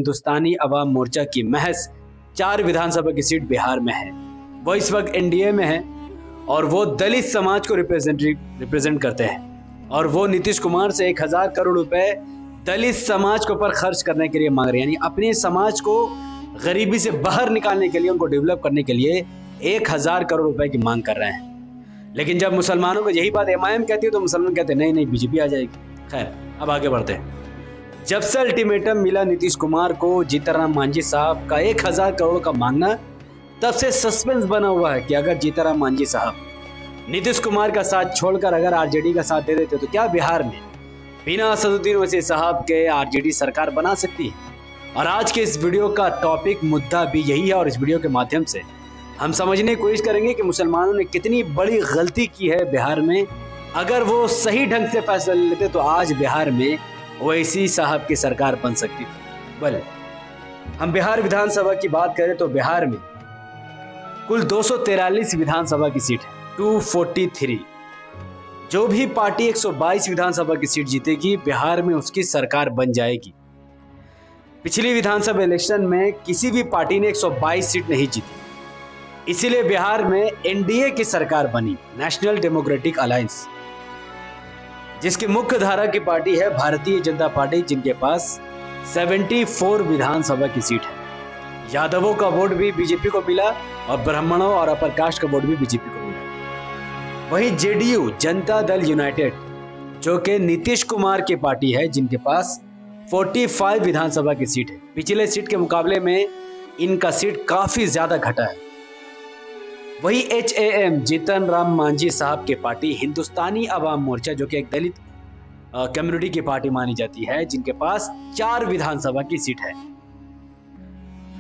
हिंदुस्तानी अवाम मोर्चा की महज 4 विधानसभा की सीट बिहार में है। वो इस वक्त एनडीए में है और वो दलित समाज को रिप्रेजेंट करते हैं और वो नीतीश कुमार से 1000 करोड़ रुपए दलित समाज के ऊपर खर्च करने के लिए मांग रहे हैं, यानी अपने समाज को गरीबी से बाहर निकालने के लिए, उनको डेवलप करने के लिए 1000 करोड़ रुपए की मांग कर रहे हैं। लेकिन जब मुसलमानों को यही बात एमआईएम कहती है तो मुसलमान कहते हैं नहीं नहीं बीजेपी आ जाएगी। खैर, अब आगे बढ़ते हैं। जब से अल्टीमेटम मिला नीतीश कुमार को जीतनराम मांझी साहब का 1000 करोड़ का मांगना, तब से सस्पेंस बना हुआ है कि अगर जीतनराम मांझी साहब नीतीश कुमार का साथ छोड़कर अगर आरजेडी का साथ दे देते तो क्या बिहार में बिना असदुद्दीन ओवैसी साहब के आरजेडी सरकार बना सकती है। और आज के इस वीडियो का टॉपिक मुद्दा भी यही है और इस वीडियो के माध्यम से हम समझने की कोशिश करेंगे कि मुसलमानों ने कितनी बड़ी गलती की है बिहार में। अगर वो सही ढंग से फैसला लेते तो आज बिहार में ओवैसी साहब की सरकार बन सकती थी। बल हम बिहार विधानसभा की बात करें तो बिहार में कुल 243 विधानसभा की सीट है, 243। जो भी पार्टी 122 विधानसभा की सीट जीतेगी बिहार में उसकी सरकार बन जाएगी। पिछली विधानसभा इलेक्शन में किसी भी पार्टी ने 122 सीट नहीं जीती, इसीलिए बिहार में एनडीए की सरकार बनी, नेशनल डेमोक्रेटिक अलायंस, जिसकी मुख्य धारा की पार्टी है भारतीय जनता पार्टी, जिनके पास 74 विधानसभा की सीट है। यादवों का वोट भी बीजेपी को मिला और ब्राह्मणों और अपर कास्ट का वोट भी बीजेपी को मिला। वहीं जेडीयू, जनता दल यूनाइटेड, जो कि नीतीश कुमार की पार्टी है, जिनके पास 45 विधानसभा की सीट है। पिछले सीट के मुकाबले में इनका सीट काफी ज्यादा घटा है। वही HAM, जीतनराम मांझी साहब की पार्टी, हिंदुस्तानी अवाम मोर्चा, जो कि एक दलित कम्युनिटी की पार्टी मानी जाती है, जिनके पास 4 विधानसभा की सीट है।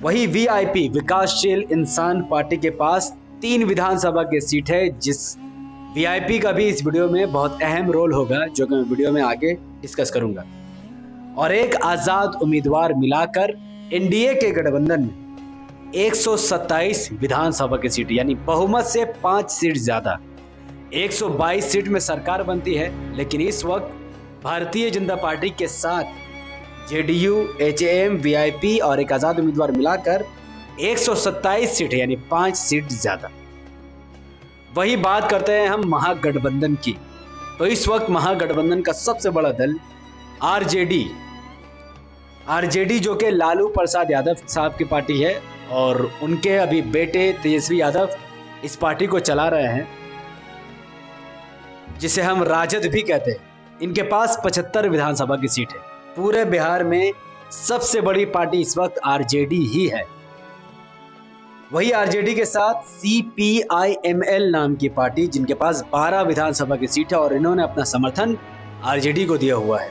वही VIP, विकासशील इंसान पार्टी के पास 3 विधानसभा की सीट है, जिस VIP का भी इस वीडियो में बहुत अहम रोल होगा, जो कि मैं वीडियो में आगे डिस्कस करूंगा। और एक आजाद उम्मीदवार मिलाकर एनडीए के गठबंधन में 127 विधानसभा की सीट, यानी बहुमत से 5 सीट ज्यादा, 122 सीट में सरकार बनती है। लेकिन इस वक्त भारतीय जनता पार्टी के साथ जेडीयू, HAM, VIP और एक आजाद उम्मीदवार मिलाकर 127 सीट है, यानी 5 सीट ज्यादा। वही बात करते हैं हम महागठबंधन की, तो इस वक्त महागठबंधन का सबसे बड़ा दल आरजेडी, जो कि लालू प्रसाद यादव साहब की पार्टी है और उनके अभी बेटे तेजस्वी यादव इस पार्टी को चला रहे हैं, जिसे हम राजद भी कहते हैं। इनके पास 75 विधानसभा की सीट है। पूरे बिहार में सबसे बड़ी पार्टी इस वक्त आरजेडी ही है। वही आरजेडी के साथ CPIML नाम की पार्टी, जिनके पास 12 विधानसभा की सीट है और इन्होंने अपना समर्थन आरजेडी को दिया हुआ है।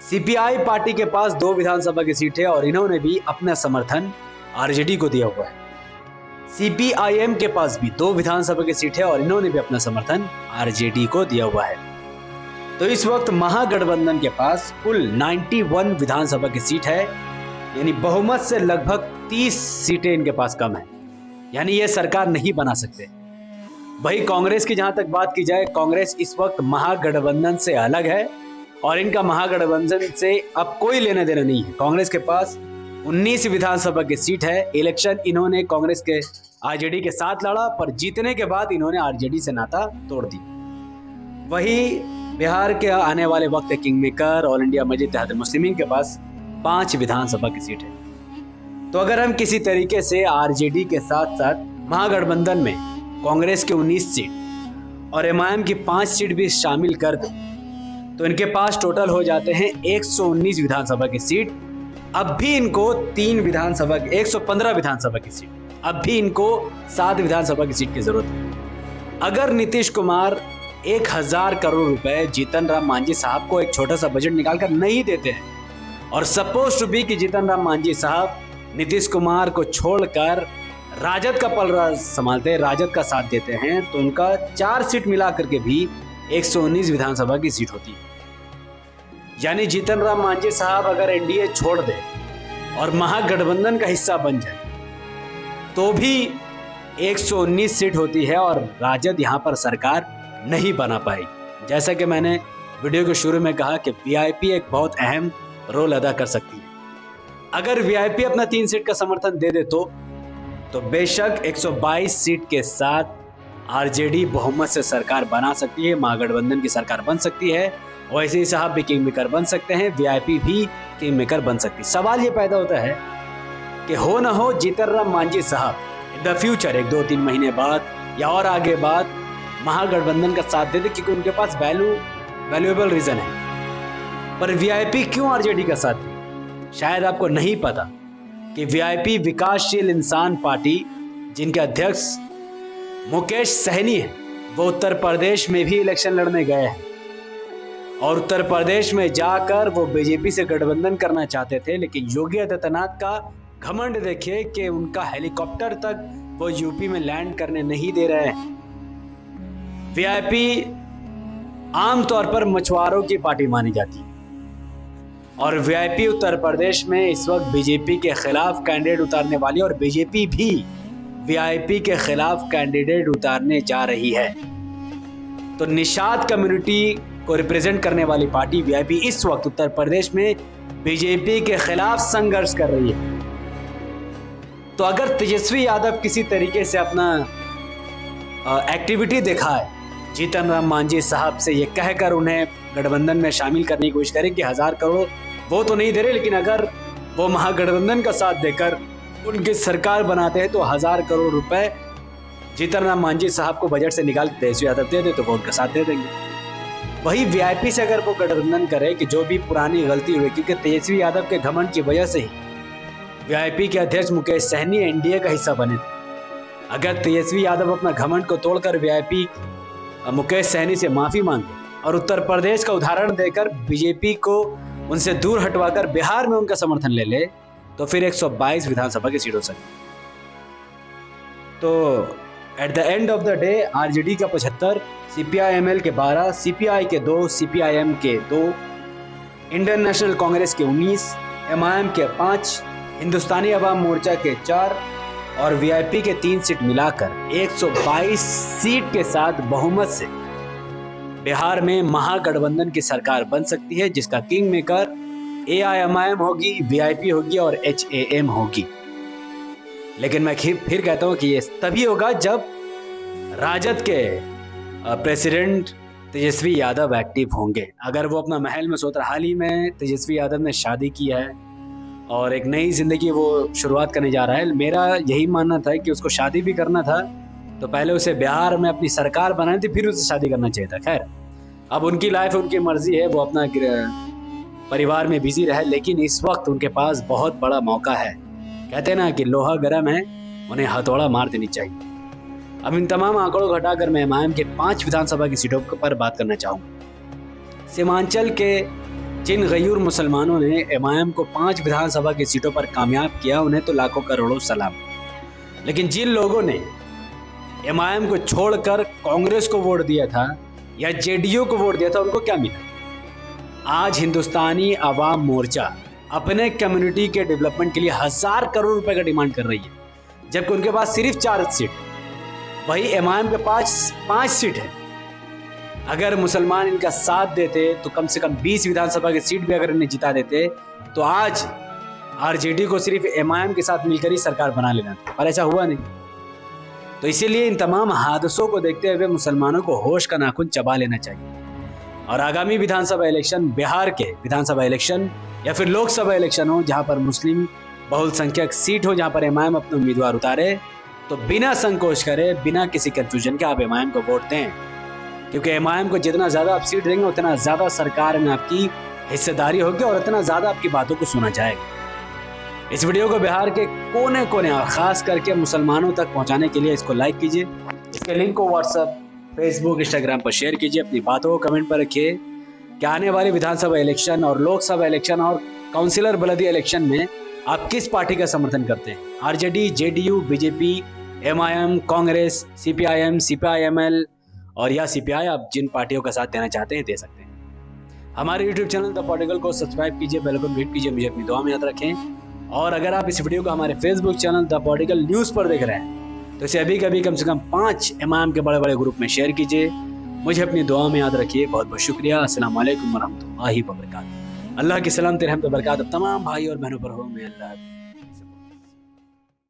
CPI पार्टी के पास 2 विधानसभा की सीट है और इन्होंने भी अपना समर्थन आरजेडी को दिया हुआ है। CPIM के पास भी 2 विधानसभा की सीट है और इन्होंने भी अपना समर्थन आरजेडी को दिया हुआ है। तो इस वक्त महागठबंधन के पास कुल 91 विधानसभा की सीट है, यानी बहुमत से लगभग 30 सीटें इनके पास कम है, यानी ये सरकार नहीं बना सकते। वही कांग्रेस की जहां तक बात की जाए, कांग्रेस इस वक्त महागठबंधन से अलग है और इनका महागठबंधन से अब कोई लेना देना नहीं है। कांग्रेस के पास 19 विधानसभा की सीट है। इलेक्शन इन्होंने कांग्रेस के आरजेडी के साथ लड़ा, पर जीतने के बाद इन्होंने आरजेडी से नाता तोड़ दिया। वही बिहार के आने वाले वक्त किंग मेकर, ऑल इंडिया मजलिस इत्तेहादुल मुस्लिमीन के पास 5 विधानसभा की सीट है। तो अगर हम किसी तरीके से आरजेडी के साथ साथ महागठबंधन में कांग्रेस के 19 सीट और एमआईएम की 5 सीट भी शामिल कर दें तो इनके पास टोटल हो जाते हैं 119 विधानसभा की सीट। अब भी इनको 115 विधानसभा की सीट, अब भी इनको 7 विधानसभा की सीट की जरूरत है। अगर नीतीश कुमार 1000 करोड़ रुपए जीतनराम मांझी साहब को एक छोटा सा बजट निकालकर नहीं देते हैं और सपोज टू बी कि जीतनराम मांझी साहब नीतीश कुमार को छोड़कर राजद का पलड़ा संभालते हैं, राजद का साथ देते हैं, तो उनका 4 सीट मिला करके भी 119 विधानसभा की सीट होती है। यानी जीतनराम मांझी साहब अगर एनडीए छोड़ दे और महागठबंधन का हिस्सा बन जाए तो भी 119 सीट होती है और राजद यहां पर सरकार नहीं बना पाएगी। जैसा कि मैंने वीडियो के शुरू में कहा कि वीआईपी एक बहुत अहम रोल अदा कर सकती है। अगर वीआईपी अपना 3 सीट का समर्थन दे दे तो बेशक 122 सीट के साथ आरजेडी बहुमत से सरकार बना सकती है, महागठबंधन की सरकार बन सकती है। वैसे ही साहब भी किंग मेकर बन सकते हैं, वीआईपी भी किंग मेकर बन सकती है। सवाल ये पैदा होता है कि हो ना हो जीतन राम मांझी साहब इन द फ्यूचर 1-2-3 महीने बाद या और आगे बाद महागठबंधन का साथ दे दे, क्योंकि उनके पास वैल्यूएबल रीजन है। पर वीआईपी क्यों आरजेडी का साथ दे? शायद आपको नहीं पता कि वीआईपी विकासशील इंसान पार्टी, जिनके अध्यक्ष मुकेश सहनी है, वो उत्तर प्रदेश में भी इलेक्शन लड़ने गए हैं और उत्तर प्रदेश में जाकर वो बीजेपी से गठबंधन करना चाहते थे। लेकिन योगी आदित्यनाथ का घमंड देखिए कि उनका हेलीकॉप्टर तक वो यूपी में लैंड करने नहीं दे रहे हैं। वीआईपी आमतौर पर मछुआरों की पार्टी मानी जाती है और वीआईपी उत्तर प्रदेश में इस वक्त बीजेपी के खिलाफ कैंडिडेट उतारने वाली है और बीजेपी भी वीआईपी के खिलाफ कैंडिडेट उतारने जा रही है। तो निषाद कम्युनिटी को रिप्रेजेंट करने वाली पार्टी वीआईपी इस वक्त उत्तर प्रदेश में बीजेपी के खिलाफ संघर्ष कर रही है। तो अगर तेजस्वी यादव किसी तरीके से अपना एक्टिविटी दिखाए, जीतन राम मांझी साहब से ये कहकर उन्हें गठबंधन में शामिल करने की कोशिश करें कि 1000 करोड़ वो तो नहीं दे रहे, लेकिन अगर वो महागठबंधन का साथ देकर उनकी सरकार बनाते हैं तो 1000 करोड़ रुपए जीतन राम मांझी साहब को बजट से निकाल तेजस्वी यादव दे दे तो वो उनका साथ दे देंगे। वही वीआईपी से अगर वो गठबंधन करे कि जो भी पुरानी गलती हुई, क्योंकि तेजस्वी यादव के घमंड की वजह से ही वीआईपी के अध्यक्ष मुकेश सहनी एनडीए का हिस्सा बने थे। अगर तेजस्वी यादव अपना घमंड को तोड़कर वीआईपी मुकेश सहनी से माफी मांगे और उत्तर प्रदेश का उदाहरण देकर बीजेपी को उनसे दूर हटवाकर बिहार में उनका समर्थन ले ले तो फिर 122 विधानसभा की सीट हो सकती। तो at the end of the day RJD का 75, सीपीआईएमएल के 12, सीपीआई के 2, सीपीआईएम के 2, इंडियन नेशनल कांग्रेस के 19, एमआईएम के 5, हिंदुस्तानी अवाम मोर्चा के 4 और वीआईपी के 3 सीट मिलाकर 122 सीट के साथ बहुमत से बिहार में महागठबंधन की सरकार बन सकती है, जिसका किंग मेकर एआईएमआईएम होगी, वीआईपी होगी और एचएएम होगी। लेकिन मैं फिर कहता हूं कि ये तभी होगा जब राजद के प्रेसिडेंट तेजस्वी यादव एक्टिव होंगे। अगर वो अपना महल में सोता, हाल ही में तेजस्वी यादव ने शादी की है और एक नई जिंदगी वो शुरुआत करने जा रहा है। मेरा यही मानना था कि उसको शादी भी करना था तो पहले उसे बिहार में अपनी सरकार बनानी थी, फिर उसे शादी करना चाहिए था। खैर, अब उनकी लाइफ, उनकी मर्जी है, वो अपना परिवार में बिजी रहे, लेकिन इस वक्त उनके पास बहुत बड़ा मौका है। कहते हैं ना कि लोहा गर्म है, उन्हें हथौड़ा मार देनी चाहिए। अब इन तमाम आंकड़ों को हटाकर मैं एमआईएम के 5 विधानसभा की सीटों पर बात करना चाहूँगा। सीमांचल के जिन गयूर मुसलमानों ने एमआईएम को 5 विधानसभा की सीटों पर कामयाब किया, उन्हें तो लाखों करोड़ों सलाम। लेकिन जिन लोगों ने एमआईएम को छोड़कर कांग्रेस को वोट दिया था या जेडीयू को वोट दिया था, उनको क्या मिला? आज हिंदुस्तानी अवाम मोर्चा अपने कम्युनिटी के डेवलपमेंट के लिए 1000 करोड़ रुपए का डिमांड कर रही है, जबकि उनके पास सिर्फ 4 सीट। वही एमआईएम के पास 5 सीट है। अगर मुसलमान इनका साथ देते तो कम से कम 20 विधानसभा की सीट भी अगर इन्हें जिता देते तो आज आरजेडी को सिर्फ एमआईएम के साथ मिलकर ही सरकार बना लेना था, पर ऐसा हुआ नहीं। तो इसीलिए इन तमाम हादसों को देखते हुए मुसलमानों को होश का नाखून चबा लेना चाहिए और आगामी विधानसभा इलेक्शन, बिहार के विधानसभा इलेक्शन या फिर लोकसभा इलेक्शन हो जहां पर मुस्लिम बहुसंख्यक सीट हो, जहां पर एमआईएम अपने उम्मीदवार उतारे, तो बिना संकोच करे, बिना किसी कंफ्यूजन के आप एमआईएम को वोट दें, क्योंकि एमआईएम को जितना ज्यादा आप सीट देंगे उतना ज्यादा सरकार में आपकी हिस्सेदारी होगी और उतना ज्यादा आपकी बातों को सुना जाएगा। इस वीडियो को बिहार के कोने कोने और खास करके मुसलमानों तक पहुंचाने के लिए इसको लाइक कीजिए, इसके लिंक को व्हाट्सएप, फेसबुक, इंस्टाग्राम पर शेयर कीजिए, अपनी बातों को कमेंट पर रखिए कि आने वाले विधानसभा इलेक्शन और लोकसभा इलेक्शन और काउंसिलर बलदिया इलेक्शन में आप किस पार्टी का समर्थन करते हैं? RJD, JDU, BJP, MIM, Congress, CPIM, CPIML और या सीपीआई, आप जिन पार्टियों का साथ देना चाहते हैं दे सकते हैं। हमारे यूट्यूब चैनल द पॉलिटिकल को सब्सक्राइब कीजिए, बेल आइकन हिट कीजिए, मुझे अपनी दुआ में याद रखें। और अगर आप इस वीडियो को हमारे Facebook channel the political news पर देख रहे हैं तो इसे अभी कभी कम से कम 5 एमआईएम के बड़े बड़े ग्रुप में शेयर कीजिए। मुझे अपनी दुआ में याद रखिए। बहुत बहुत शुक्रिया। अस्सलाम वालेकुम वरहमतुल्लाहि वबरकातुहू। अल्लाह की सलाम तेरे हम बरकत अब तमाम भाई और बहनों पर हो। में अल्लाह